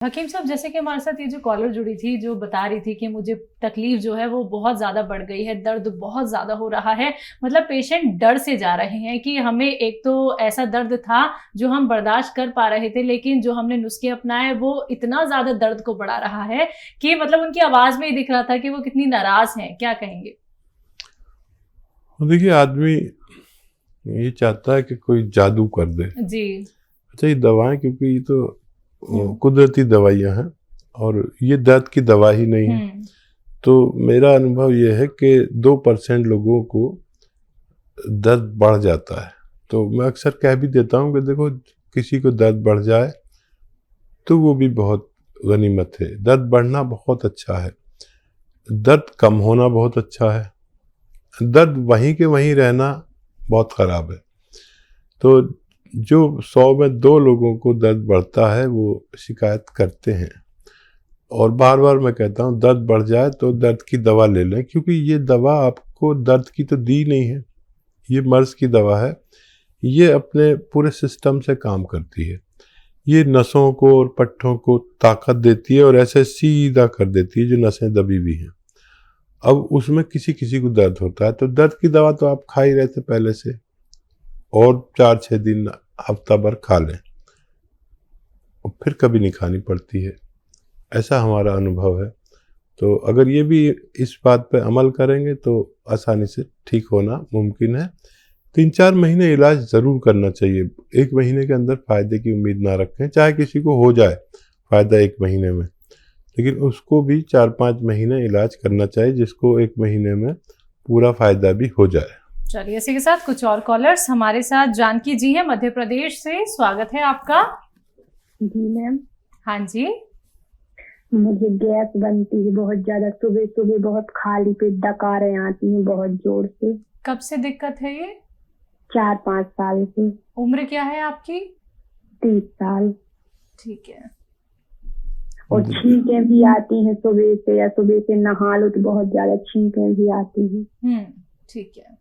हकीम साहब, जैसे कि हमारे साथ ये जो कॉलर जुड़ी थी, जो बता रही थी कि मुझे तकलीफ जो है वो बहुत ज़्यादा बढ़ गई है, दर्द बहुत ज़्यादा हो रहा है। मतलब पेशेंट डर से जा रहे हैं कि हमें एक तो ऐसा दर्द था जो हम बर्दाश्त कर पा रहे थे, लेकिन जो हमने नुस्खे अपनाए वो इतना ज़्यादा दर्द को बढ़ा रहा है कि मतलब उनकी आवाज़ में ही दिख रहा था कि वो कितनी नाराज़ हैं। क्या कहेंगे? देखिए, आदमी ये चाहता है कि कोई जादू कर दे। जी। अच्छा, ये दवाएं, क्योंकि ये तो कुदरती दवाइयां हैं और ये दर्द की दवा ही नहीं है। तो मेरा अनुभव ये है कि 2% लोगों को दर्द बढ़ जाता है। तो मैं अक्सर कह भी देता हूँ कि देखो, किसी को दर्द बढ़ जाए तो वो भी बहुत गनीमत है। दर्द बढ़ना बहुत अच्छा है, दर्द कम होना बहुत अच्छा है, दर्द वहीं के वहीं रहना बहुत ख़राब है। तो जो 100 में 2 लोगों को दर्द बढ़ता है वो शिकायत करते हैं। और बार बार मैं कहता हूँ, दर्द बढ़ जाए तो दर्द की दवा ले लें, क्योंकि ये दवा आपको दर्द की तो दी नहीं है, ये मर्ज़ की दवा है। ये अपने पूरे सिस्टम से काम करती है। ये नसों को और पट्टों को ताकत देती है और ऐसे सीधा कर देती है जो नसें दबी हुई हैं। अब उसमें किसी किसी को दर्द होता है, तो दर्द की दवा तो आप खा ही रहे थे पहले से, और 4-6 दिन हफ्ता भर खा लें और फिर कभी नहीं खानी पड़ती है। ऐसा हमारा अनुभव है। तो अगर ये भी इस बात पे अमल करेंगे तो आसानी से ठीक होना मुमकिन है। 3-4 महीने इलाज ज़रूर करना चाहिए। 1 महीने के अंदर फ़ायदे की उम्मीद ना रखें। चाहे किसी को हो जाए फ़ायदा 1 महीने में, लेकिन उसको भी 4-5 महीने इलाज करना चाहिए, जिसको 1 महीने में पूरा फ़ायदा भी हो जाए। चलिए, इसी के साथ कुछ और कॉलर्स हमारे साथ। जानकी जी हैं मध्य प्रदेश से, स्वागत है आपका। जी मैम। हाँ जी। मुझे गैस बनती है बहुत ज्यादा, सुबह सुबह बहुत खाली पेट डकारें आती हैं बहुत जोर से। कब से दिक्कत है ये? 4-5 साल से। उम्र क्या है आपकी? 30 साल। ठीक है। और छींकें भी आती हैं सुबह से, या सुबह से नहा लो तो बहुत ज्यादा छींकें भी आती हैं। ठीक है।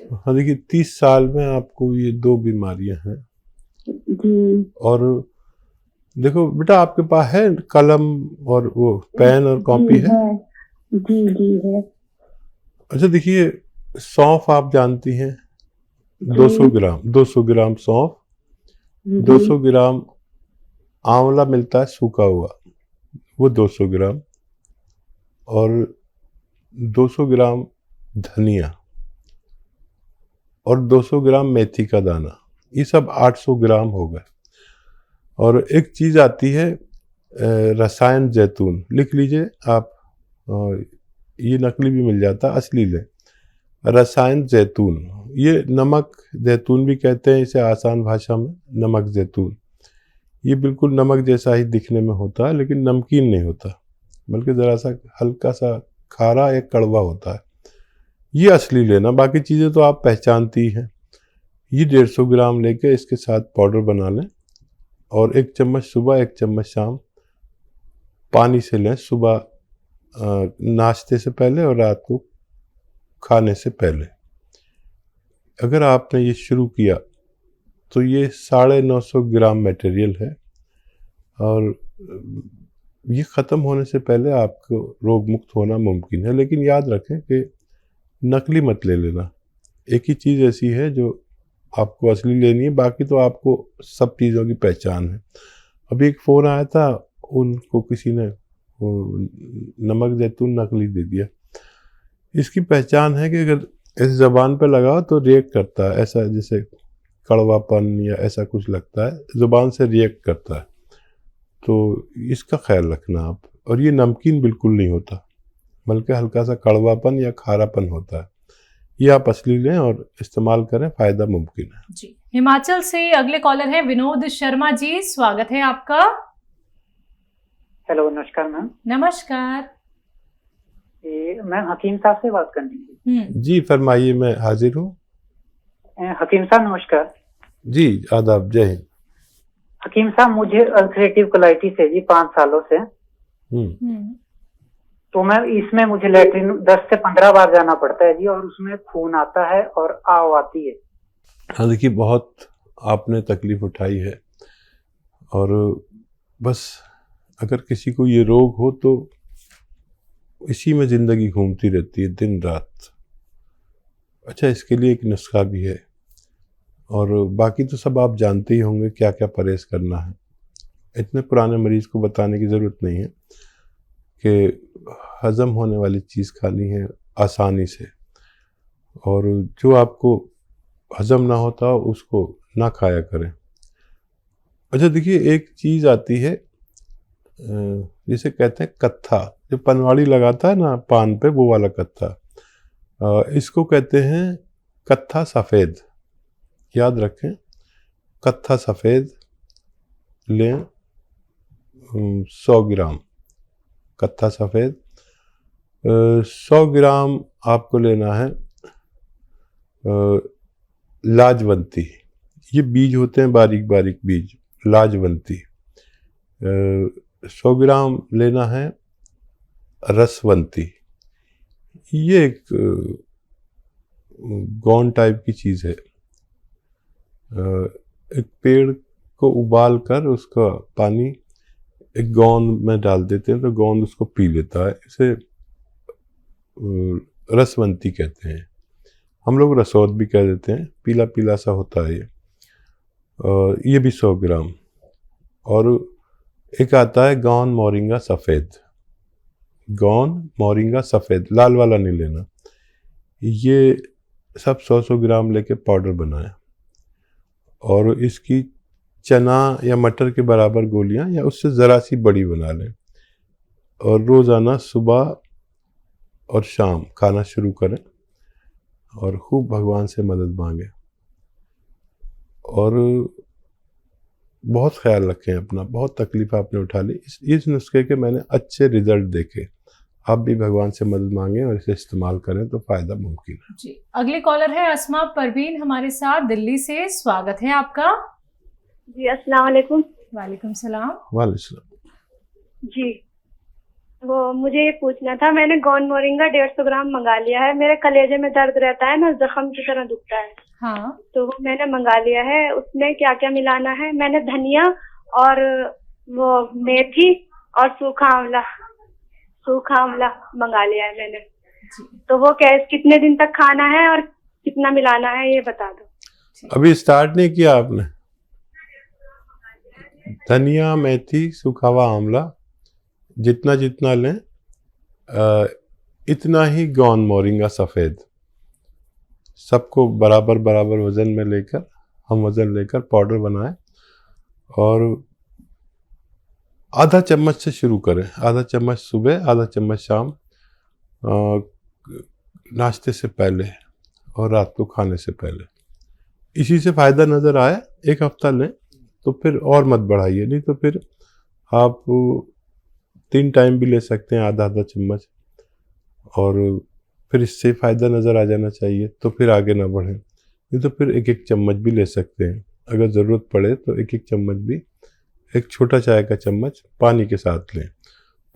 हाँ, देखिए, 30 साल में आपको ये 2 बीमारियां हैं। जी। और देखो बेटा, आपके पास है कलम और वो पेन और कॉपी है? जी जी है। अच्छा, देखिए, सौंफ आप जानती हैं? 200 ग्राम सौंफ, 200 ग्राम आंवला मिलता है सूखा हुआ, वो 200 ग्राम, और 200 ग्राम धनिया, और 200 ग्राम मेथी का दाना। ये सब 800 ग्राम हो गए। और एक चीज़ आती है रसायन जैतून, लिख लीजिए आप। ये नकली भी मिल जाता, असली लें। रसायन जैतून, ये नमक जैतून भी कहते हैं इसे आसान भाषा में, नमक जैतून। ये बिल्कुल नमक जैसा ही दिखने में होता है, लेकिन नमकीन नहीं होता, बल्कि ज़रा सा हल्का सा खारा या कड़वा होता है। ये असली लेना, बाकी चीज़ें तो आप पहचानती हैं। ये 150 ग्राम लेके इसके साथ पाउडर बना लें, और 1 चम्मच सुबह 1 चम्मच शाम पानी से लें, सुबह नाश्ते से पहले और रात को खाने से पहले। अगर आपने ये शुरू किया तो ये 950 ग्राम मटेरियल है, और ये ख़त्म होने से पहले आपको रोग मुक्त होना मुमकिन है। लेकिन याद रखें कि नकली मत ले लेना। एक ही चीज़ ऐसी है जो आपको असली लेनी है, बाकी तो आपको सब चीज़ों की पहचान है। अभी एक फ़ोन आया था, उनको किसी ने नमक जैतून नकली दे दिया। इसकी पहचान है कि अगर इस ज़बान पे लगाओ तो रिएक्ट करता है, ऐसा जैसे कड़वापन या ऐसा कुछ लगता है, ज़ुबान से रिएक्ट करता है। तो इसका ख्याल रखना आप। और ये नमकीन बिल्कुल नहीं होता, बल्कि हल्का सा कड़वापन या खारापन होता है। ये आप असली लें और इस्तेमाल करें, फ़ायदा मुमकिन है। जी। हिमाचल से अगले कॉलर हैं विनोद शर्मा जी, स्वागत है आपका। हेलो, नमस्कार मैम। नमस्कार। मैम, हकीम साहब से बात करनी थी। जी फरमाइए, मैं हाजिर हूँ। हकीम साहब नमस्कार। जी आदाब, जय हिंद। हकीम साहब, मुझे अल्सरेटिव कोलाइटिस है जी 5 सालों से। तो मैम, इसमें मुझे लैट्रिन 10 से 15 बार जाना पड़ता है जी, और उसमें खून आता है और आव आती है। हाँ, देखिए, बहुत आपने तकलीफ उठाई है, और बस अगर किसी को ये रोग हो तो इसी में ज़िंदगी घूमती रहती है दिन रात। अच्छा, इसके लिए एक नुस्खा भी है, और बाकी तो सब आप जानते ही होंगे क्या क्या परहेज़ करना है। इतने पुराने मरीज़ को बताने की ज़रूरत नहीं है कि हज़म होने वाली चीज़ खानी है आसानी से, और जो आपको हज़म ना होता हो उसको ना खाया करें। अच्छा देखिए, एक चीज़ आती है जिसे कहते हैं कत्था, जो पनवाड़ी लगाता है ना पान पे, वो वाला कत्था। इसको कहते हैं कत्था सफ़ेद। याद रखें, कत्था सफ़ेद लें 100 ग्राम। कत्था सफ़ेद 100 ग्राम आपको लेना है। लाजवंती, ये बीज होते हैं बारीक बारीक बीज, लाजवंती। 100 ग्राम लेना है रसवंती। ये एक गौन टाइप की चीज़ है। एक पेड़ को उबाल कर उसका पानी एक गोंद में डाल देते हैं तो गोंद उसको पी लेता है। इसे रसवंती कहते हैं। हम लोग रसौद भी कह देते हैं, पीला पीला सा होता है ये भी 100 ग्राम। और एक आता है गौन मोरिंगा सफ़ेद। गौन मोरिंगा सफ़ेद, लाल वाला नहीं लेना। ये सब 100 ग्राम लेके पाउडर बनाएं, और इसकी चना या मटर के बराबर गोलियां या उससे ज़रा सी बड़ी बना लें, और रोज़ाना सुबह और शाम खाना शुरू करें, और खूब भगवान से मदद मांगें, और बहुत ख्याल रखें अपना। बहुत तकलीफ आपने उठा ली, इस नुस्खे के मैंने अच्छे रिजल्ट देखे। आप भी भगवान से मदद मांगें और इसे इस्तेमाल करें तो फ़ायदा मुमकिन है। जी, अगले कॉलर है अस्मा परवीन हमारे साथ दिल्ली से। स्वागत है आपका। जी अस्सलाम वालेकुम। वालेकुम सलाम। वालेकुम। जी, वो मुझे ये पूछना था, मैंने गौन मोरिंगा 150 ग्राम मंगा लिया है। मेरे कलेजे में दर्द रहता है ना, जख्म की तरह दुखता है। हाँ, तो वो मैंने मंगा लिया है। उसमें क्या क्या मिलाना है? मैंने धनिया और वो मेथी और सूखा आंवला मंगा लिया है मैंने। तो वो कितने दिन तक खाना है और कितना मिलाना है, ये बता दो। अभी स्टार्ट नहीं किया आपने? धनिया, मेथी, सूखा हुआ आंवला जितना जितना लें, इतना ही गौन मोरिंगा सफ़ेद, सबको बराबर बराबर वज़न में लेकर, हम वज़न लेकर पाउडर बनाएं, और आधा चम्मच से शुरू करें। आधा चम्मच सुबह, आधा चम्मच शाम, नाश्ते से पहले और रात को खाने से पहले। इसी से फ़ायदा नज़र आए, एक हफ्ता लें तो फिर और मत बढ़ाइए, नहीं तो फिर आप 3 टाइम भी ले सकते हैं आधा आधा चम्मच, और फिर इससे फ़ायदा नज़र आ जाना चाहिए तो फिर आगे ना बढ़ें। नहीं तो फिर एक एक चम्मच भी ले सकते हैं, अगर ज़रूरत पड़े तो एक एक चम्मच भी, एक छोटा चाय का चम्मच पानी के साथ लें।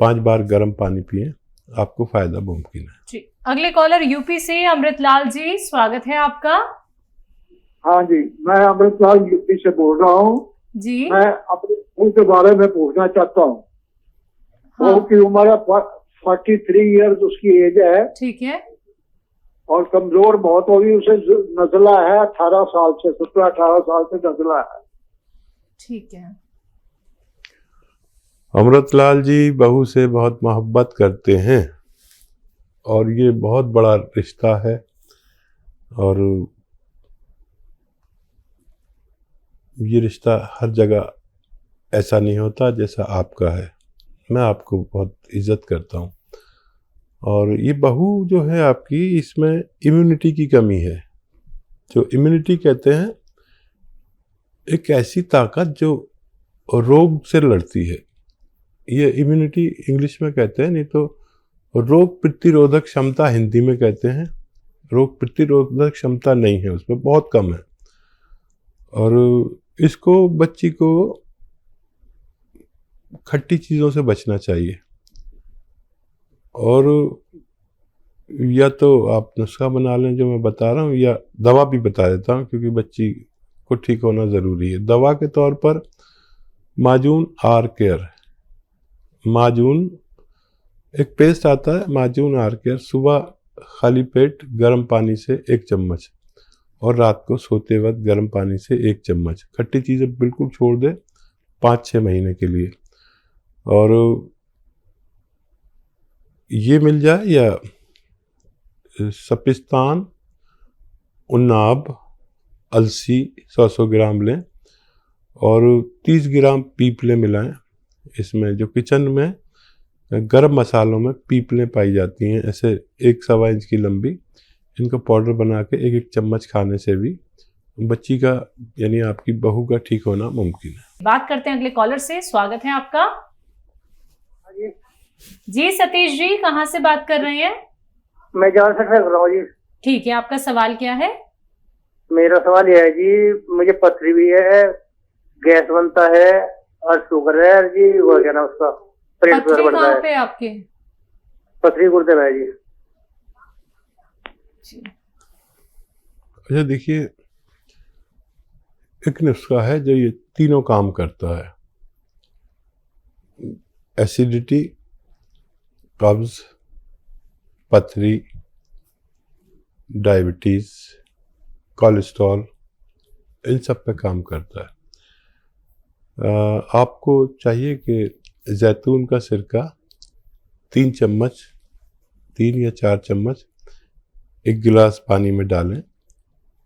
5 बार गर्म पानी पिएं, आपको फ़ायदा मुमकिन है। जी, अगले कॉलर यूपी से अमृतलाल जी, स्वागत है आपका। हाँ जी, मैं अमृतलाल यूपी से बोल रहा हूँ जी, मैं अपने स्कूल के बारे में पूछना चाहता हूँ। हाँ, वो की उम्र है 43 ईयर्स उसकी एज है, ठीक है। और कमजोर बहुत होगी। उसे नजला है 18 साल से, 17-18 साल से नजला है। ठीक है। अमृतलाल जी बहू से बहुत मोहब्बत करते हैं, और ये बहुत बड़ा रिश्ता है, और ये रिश्ता हर जगह ऐसा नहीं होता जैसा आपका है। मैं आपको बहुत इज्जत करता हूँ, और ये बहू जो है आपकी, इसमें इम्यूनिटी की कमी है। जो इम्यूनिटी कहते हैं, एक ऐसी ताकत जो रोग से लड़ती है, ये इम्यूनिटी इंग्लिश में कहते हैं, नहीं तो रोग प्रतिरोधक क्षमता हिंदी में कहते हैं। रोग प्रतिरोधक क्षमता नहीं है उसमें, बहुत कम है, और इसको, बच्ची को खट्टी चीज़ों से बचना चाहिए, और या तो आप नुस्खा बना लें जो मैं बता रहा हूँ, या दवा भी बता देता हूँ, क्योंकि बच्ची को ठीक होना ज़रूरी है। दवा के तौर पर माजून आर केयर, माजून एक पेस्ट आता है, माजून आर केयर, सुबह खाली पेट गर्म पानी से 1 चम्मच और रात को सोते वक्त गर्म पानी से 1 चम्मच। खट्टी चीज़ें बिल्कुल छोड़ दे 5-6 महीने के लिए। और ये मिल जाए या सपिस्तान, उन्नाब, अलसी 100 ग्राम लें और 30 ग्राम पीपलें मिलाएं इसमें। जो किचन में गरम मसालों में पीपलें पाई जाती हैं, ऐसे 1-1.25 इंच की लंबी, इनका पाउडर बना के 1-1 चम्मच खाने से भी बच्ची का यानी आपकी बहू का ठीक होना मुमकिन है। बात करते हैं अगले कॉलर से। स्वागत है आपका। जी सतीश जी, कहाँ से बात कर रहे हैं? मैं जान सकता हूँ जी। ठीक है, आपका सवाल क्या है? मेरा सवाल यह है जी, मुझे पथरी भी है, गैस बनता है और शुगर है जी, वो क्या ना उसका पेट पथरी बढ़ता कहाँ है। पे आपके? पथरी गुर्दे में है जी। अच्छा देखिए, एक नुस्खा है जो ये तीनों काम करता है। एसिडिटी, कब्ज, पथरी, डायबिटीज, कोलेस्ट्रॉल, इन सब पे काम करता है। आपको चाहिए कि जैतून का सिरका 3 चम्मच, 3 या 4 चम्मच 1 गिलास पानी में डालें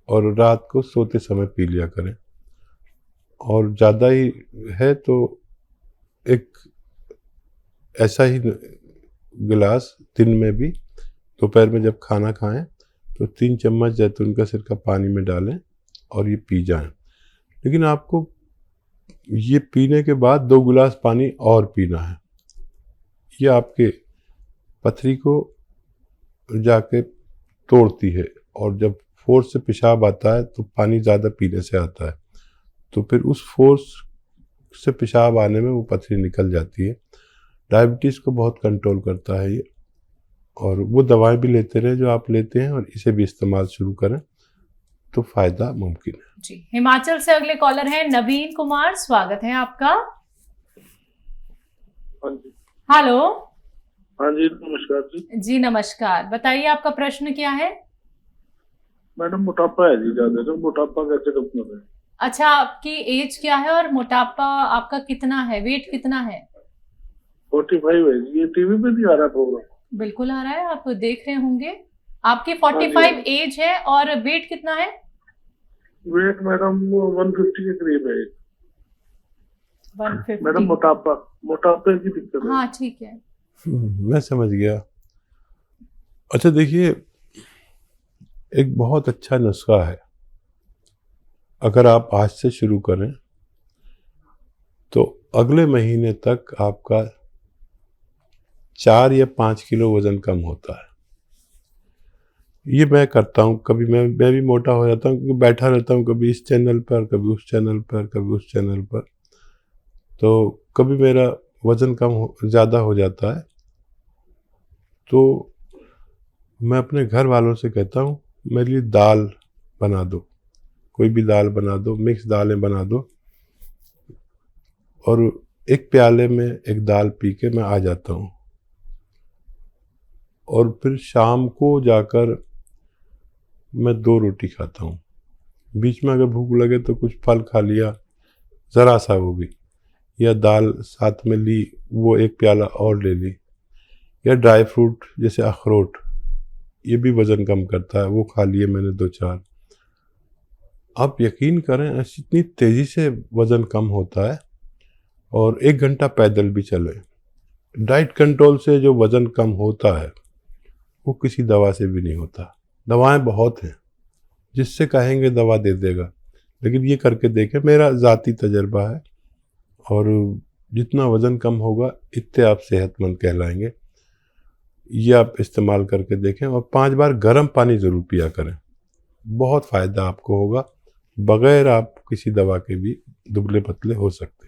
और रात को सोते समय पी लिया करें। और ज़्यादा ही है तो एक ऐसा ही गिलास दिन में भी, दोपहर में जब खाना खाएं तो 3 चम्मच जैतून का सिरका पानी में डालें और ये पी जाएं। लेकिन आपको ये पीने के बाद 2 गिलास पानी और पीना है। ये आपके पथरी को जाके तोड़ती है और जब फोर्स से पेशाब आता है तो पानी ज़्यादा पीने से आता है, तो फिर उस फोर्स से पेशाब आने में वो पथरी निकल जाती है। डायबिटीज़ को बहुत कंट्रोल करता है ये। और वो दवाएं भी लेते रहे जो आप लेते हैं और इसे भी इस्तेमाल शुरू करें तो फ़ायदा मुमकिन है। जी, हिमाचल से अगले कॉलर हैं नवीन कुमार। स्वागत है आपका। हाँ जी। हेलो। हाँ जी, नमस्कार जी। जी नमस्कार, बताइए आपका प्रश्न क्या है? मैडम मोटापा है जी ज्यादा, तो मोटापा कैसे कम कर रहे हैं? अच्छा, आपकी एज क्या है और मोटापा आपका कितना है, वेट कितना है? 45 है जी। ये टीवी पे नहीं आ रहा प्रोग्राम? बिल्कुल आ रहा है, आप देख रहे होंगे। आपकी 45 एज है और वेट कितना है? वेट मैडम 150 के करीब है। 150। मैडम मोटापे की दिक्कत है। हाँ ठीक है। मैं समझ गया। अच्छा देखिए, एक बहुत अच्छा नुस्खा है। अगर आप आज से शुरू करें तो अगले महीने तक आपका 4 या 5 किलो वजन कम होता है। ये मैं करता हूँ। कभी मैं भी मोटा हो जाता हूँ क्योंकि बैठा रहता हूँ, कभी इस चैनल पर, कभी उस चैनल पर, कभी उस चैनल पर, तो कभी मेरा वज़न ज़्यादा हो जाता है। तो मैं अपने घर वालों से कहता हूँ मेरे लिए दाल बना दो, कोई भी दाल बना दो, मिक्स दालें बना दो, और एक प्याले में एक दाल पी के मैं आ जाता हूँ। और फिर शाम को जाकर मैं 2 रोटी खाता हूँ। बीच में अगर भूख लगे तो कुछ फल खा लिया, ज़रा सा वो भी, या दाल साथ में ली, वो 1 प्याला और ले ली, या ड्राई फ्रूट जैसे अखरोट, ये भी वज़न कम करता है, वो खा लिए मैंने 2-4। आप यकीन करें इतनी तेज़ी से वज़न कम होता है। और 1 घंटा पैदल भी चले। डाइट कंट्रोल से जो वज़न कम होता है वो किसी दवा से भी नहीं होता। दवाएं बहुत हैं, जिससे कहेंगे दवा दे देगा, लेकिन ये करके देखें, मेरा ज़ाती तजर्बा है। और जितना वज़न कम होगा इतने आप सेहतमंद कहलाएंगे। ये आप इस्तेमाल करके देखें और 5 बार गर्म पानी ज़रूर पिया करें, बहुत फ़ायदा आपको होगा। बग़ैर आप किसी दवा के भी दुबले पतले हो सकते हैं।